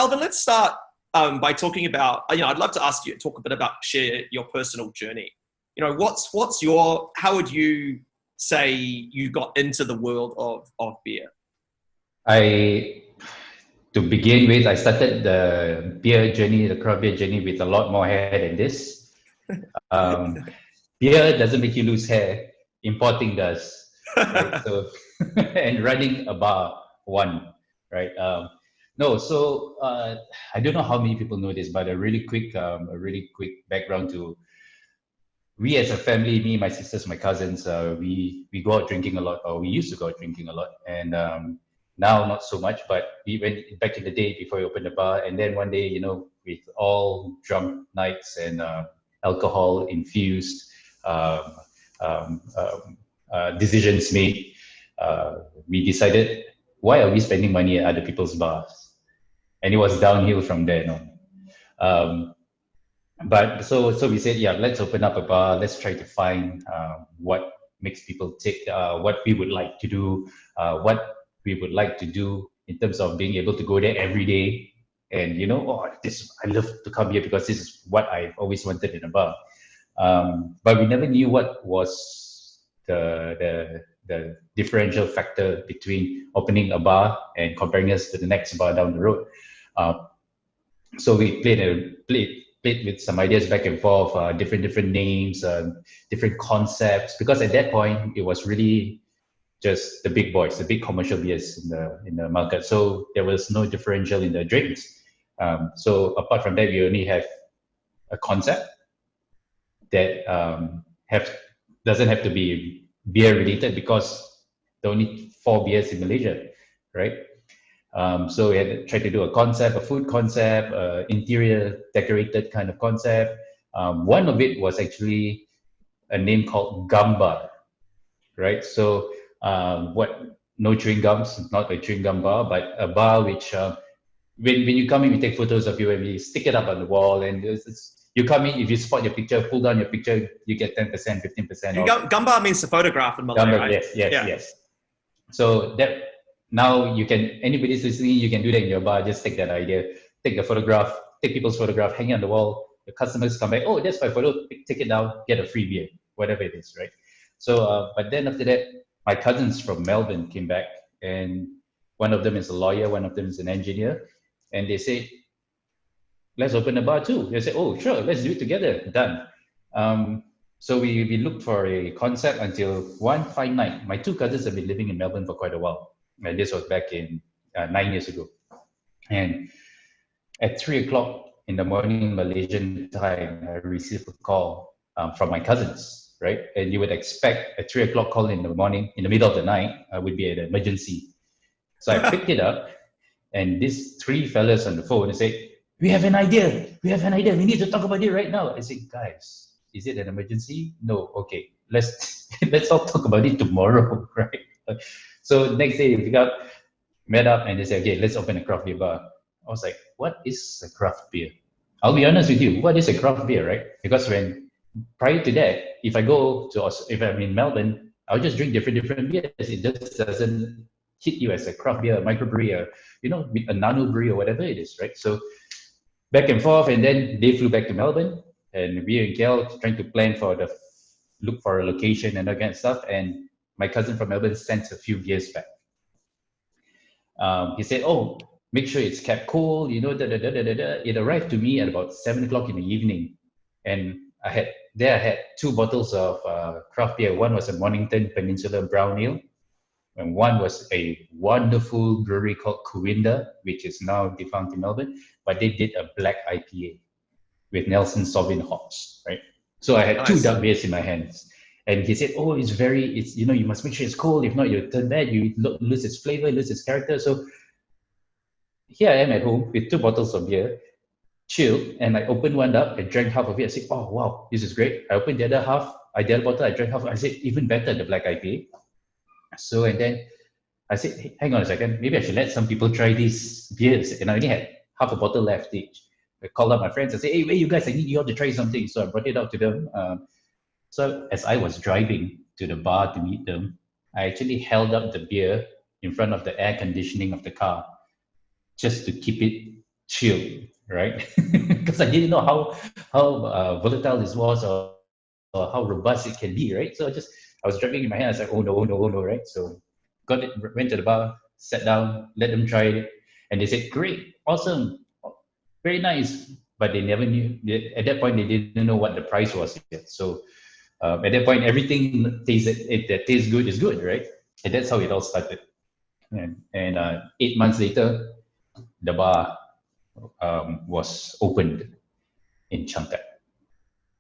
Alvin, let's start by talking about, I'd love to ask you to talk a bit about, share your personal journey. How would you say you got into the world of beer? To begin with, I started the beer journey, the craft beer journey, with a lot more hair than this. Beer doesn't make you lose hair. Importing does, right? So, and running a bar, one, right? I don't know how many people know this, but a really quick background to. We as a family, me, my sisters, my cousins, we go out drinking a lot, or we used to go out drinking a lot, and now not so much. But we went back in the day before we opened the bar, and then one day, with all drunk nights and alcohol infused decisions made, we decided, why are we spending money at other people's bars? And it was downhill from there. But so we said, yeah, let's open up a bar. Let's try to find what makes people tick, what we would like to do, what we would like to do in terms of being able to go there every day. And I love to come here because this is what I've always wanted in a bar. But we never knew what was the differential factor between opening a bar and comparing us to the next bar down the road. So we played with some ideas back and forth, different names, different concepts. Because at that point, it was really just the big boys, the big commercial beers in the market. So there was no differential in the drinks. So apart from that, we only have a concept that doesn't have to be beer related, because there are only 4 beers in Malaysia, right? So we had to try to do a concept, a food concept, interior decorated kind of concept. One of it was actually a name called Gamba, right? So no chewing gums, not a chewing gum bar, but a bar which when you come in, we take photos of you and we stick it up on the wall, and you come in, if you spot your picture, pull down your picture, you get 10%, 15% off. Gamba means to photograph in Malay, right? Yes. So that, now anybody's listening, you can do that in your bar. Just take that idea, take the photograph, take people's photograph, hang it on the wall. The customers come back, oh, that's my photo, take it down, get a free beer, whatever it is, right? So, but then after that, my cousins from Melbourne came back, and one of them is a lawyer, one of them is an engineer, and they said, let's open a bar too. They said, oh, sure, let's do it together, done. So we looked for a concept until one fine night. My 2 cousins have been living in Melbourne for quite a while. And this was back in 9 years ago. And at 3 o'clock in the morning, Malaysian time, I received a call from my cousins, right? And you would expect a 3 o'clock call in the morning, in the middle of the night, would be an emergency. So I picked it up, and these 3 fellas on the phone, they say, we have an idea. We need to talk about it right now. I said, guys, is it an emergency? No. Okay, let's all talk about it tomorrow, right? So next day, we met up, and they said, okay, let's open a craft beer bar. I was like, what is a craft beer? I'll be honest with you, what is a craft beer, right? Because prior to that, if I'm in Melbourne, I'll just drink different beers. It just doesn't hit you as a craft beer, a microbrewery, or, a nano brewery or whatever it is, right? So back and forth, and then they flew back to Melbourne, and we in KL trying to plan look for a location and that kind of stuff. And my cousin from Melbourne sent a few beers back. He said, oh, make sure it's kept cool, It arrived to me at about 7 o'clock in the evening. And I had 2 bottles of craft beer. One was a Mornington Peninsula Brown Ale, and one was a wonderful brewery called Cooinda, which is now defunct in Melbourne, but they did a black IPA with Nelson Sauvin hops, right? So I had 2 dark beers in my hands. And he said, oh, you must make sure it's cold. If not, you'll turn bad. You lose its flavor, lose its character. So here I am at home with 2 bottles of beer, chilled, and I opened one up and drank half of it. I said, oh, wow, this is great. I opened the other bottle, I drank half. I said, even better, the black IPA. So, and then I said, hey, hang on a second, maybe I should let some people try these beers. And I only had half a bottle left each. I called up my friends and said, hey, you guys, I need you all to try something. So I brought it out to them. So as I was driving to the bar to meet them, I actually held up the beer in front of the air conditioning of the car just to keep it chill, right? Because I didn't know how volatile this was, or how robust it can be, right? So I was driving in my head. I was like, oh no, oh no, oh no, right? So got it, went to the bar, sat down, let them try it, and they said, great, awesome, very nice. But they never knew. At that point, they didn't know what the price was yet. So at that point, everything that tastes good is good, right? And that's how it all started. And 8 months later, the bar was opened in Changkat.